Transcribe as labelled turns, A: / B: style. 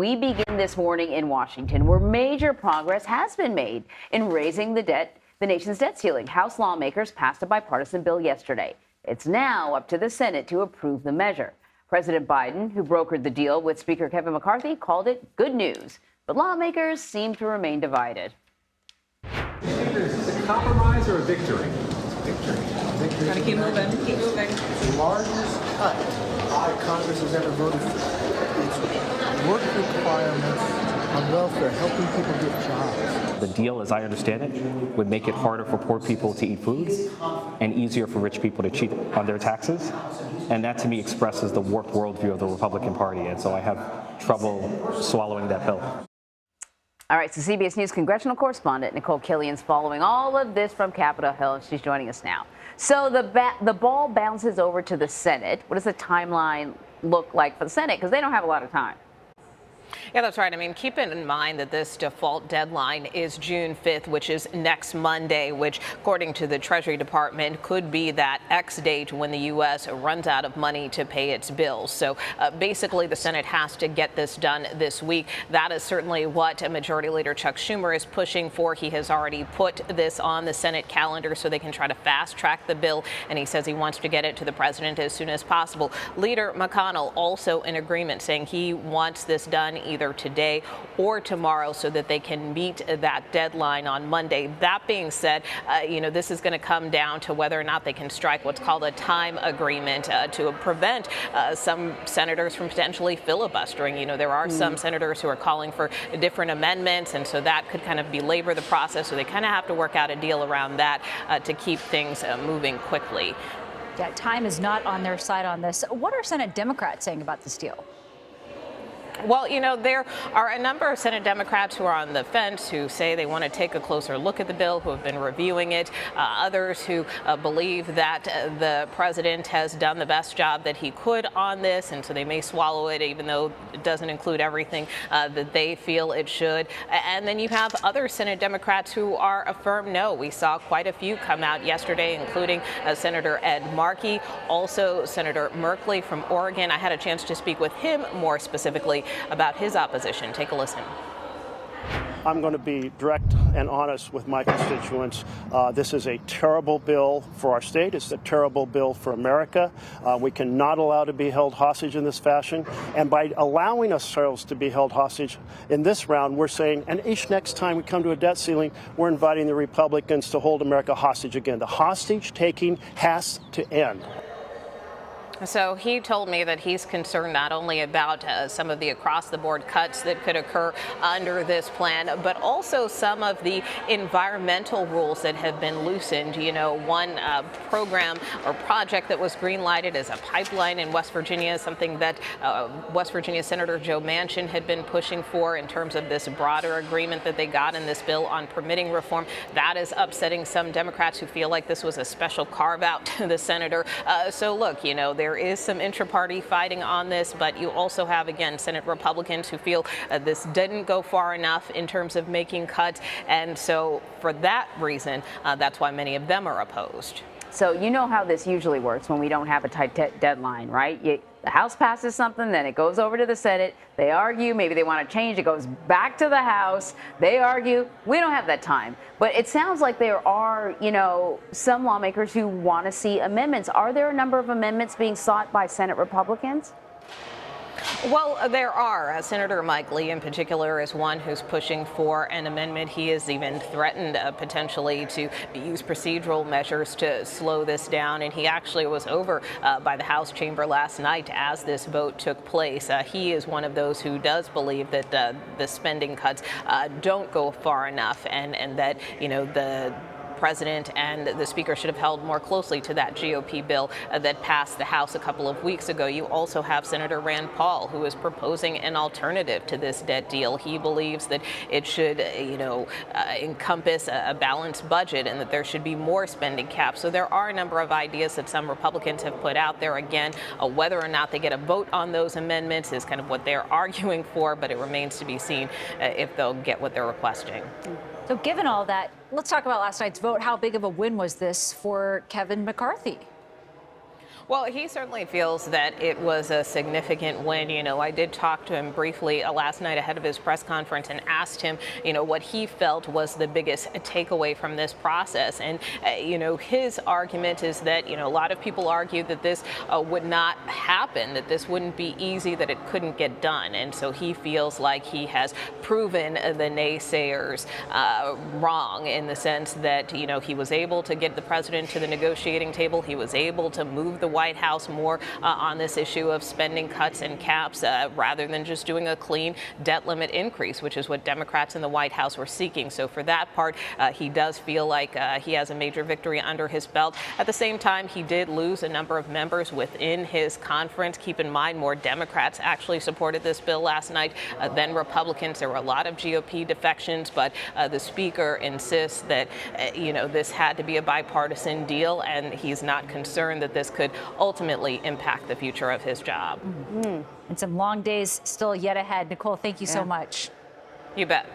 A: we begin this morning in Washington, where major progress has been made in raising the nation's debt ceiling. House lawmakers passed a bipartisan bill yesterday. It's now up to the Senate to approve the measure. President Biden, who brokered the deal with Speaker Kevin McCarthy, called it good news. But lawmakers seem to remain divided.
B: Is this a compromise or a victory? It's a victory.
C: Gotta keep moving. Keep moving.
D: The largest cut that Congress has ever voted for. It's work requirements on welfare, helping people get jobs.
E: The deal, as I understand it, would make it harder for poor people to eat food and easier for rich people to cheat on their taxes. And that, to me, expresses the warped worldview of the Republican Party. And so I have trouble swallowing that pill.
A: All right, so CBS News congressional correspondent Nikole Killion is following all of this from Capitol Hill, and she's joining us now. So the ball bounces over to the Senate. What does the timeline look like for the Senate? Because they don't have a lot of time.
C: Yeah, that's right. I mean, keep in mind that this default deadline is June 5th, which is next Monday, which, according to the Treasury Department, could be that X date when the U.S. runs out of money to pay its bills. So basically, the Senate has to get this done this week. That is certainly what Majority Leader Chuck Schumer is pushing for. He has already put this on the Senate calendar so they can try to fast track the bill, and he says he wants to get it to the president as soon as possible. Leader McConnell also in agreement, saying he wants this done either today or tomorrow so that they can meet that deadline on Monday. That being said, this is going to come down to whether or not they can strike what's called a time agreement to prevent some senators from potentially filibustering. There are some senators who are calling for different amendments, and so that could kind of belabor the process. So they kind of have to work out a deal around that to keep things moving quickly.
F: Yeah, time is not on their side on this. What are Senate Democrats saying about this deal?
C: Well, there are a number of Senate Democrats who are on the fence, who say they want to take a closer look at the bill, who have been reviewing it. Others who believe that the president has done the best job that he could on this, and so they may swallow it, even though it doesn't include everything that they feel it should. And then you have other Senate Democrats who are a firm no. We saw quite a few come out yesterday, including Senator Ed Markey, also Senator Merkley from Oregon. I had a chance to speak with him more specifically about his opposition. Take a listen.
G: I'm going to be direct and honest with my constituents. This is a terrible bill for our state. It's a terrible bill for America. We cannot allow to be held hostage in this fashion. And by allowing ourselves to be held hostage in this round, we're saying, and each next time we come to a debt ceiling, we're inviting the Republicans to hold America hostage again. The hostage taking has to end.
C: So he told me that he's concerned not only about some of the across-the-board cuts that could occur under this plan, but also some of the environmental rules that have been loosened. One program or project that was green-lighted is a pipeline in West Virginia, something that West Virginia Senator Joe Manchin had been pushing for in terms of this broader agreement that they got in this bill on permitting reform. That is upsetting some Democrats who feel like this was a special carve-out to the senator. So look, there is some intra-party fighting on this, but you also have, again, Senate Republicans who feel this didn't go far enough in terms of making cuts. And so for that reason, that's why many of them are opposed.
A: So you know how this usually works when we don't have a tight deadline, right? The House passes something, then it goes over to the Senate. They argue, maybe they want to change. It goes back to the House. They argue. We don't have that time. But it sounds like there are, some lawmakers who want to see amendments. Are there a number of amendments being sought by Senate Republicans?
C: Well, there are. Senator Mike Lee, in particular, is one who's pushing for an amendment. He has even threatened potentially to use procedural measures to slow this down. And he actually was over by the House chamber last night as this vote took place. He is one of those who does believe that the spending cuts don't go far enough, and that, the president and the speaker should have held more closely to that GOP bill that passed the House a couple of weeks ago. You also have Senator Rand Paul, who is proposing an alternative to this debt deal. He believes that it should, encompass a balanced budget and that there should be more spending caps. So there are a number of ideas that some Republicans have put out there. Again, whether or not they get a vote on those amendments is kind of what they're arguing for, but it remains to be seen if they'll get what they're requesting.
F: So given all that, let's talk about last night's vote. How big of a win was this for Kevin McCarthy?
C: Well, he certainly feels that it was a significant win. You know, I did talk to him briefly last night ahead of his press conference and asked him, you know, what he felt was the biggest takeaway from this process. And, you know, his argument is that, you know, a lot of people argue that this would not happen, that this wouldn't be easy, that it couldn't get done. And so he feels like he has proven the naysayers wrong in the sense that, you know, he was able to get the president to the negotiating table. He was able to move the White House more on this issue of spending cuts and caps rather than just doing a clean debt limit increase, which is what Democrats in the White House were seeking. So for that part, he does feel like he has a major victory under his belt. At the same time, he did lose a number of members within his conference. Keep in mind, more Democrats actually supported this bill last night than Republicans. There were a lot of GOP defections, but the Speaker insists that, you know, this had to be a bipartisan deal, and he's not concerned that this could ultimately impact the future of his job.
F: And some long days still yet ahead. Nikole, thank you so much.
C: You bet.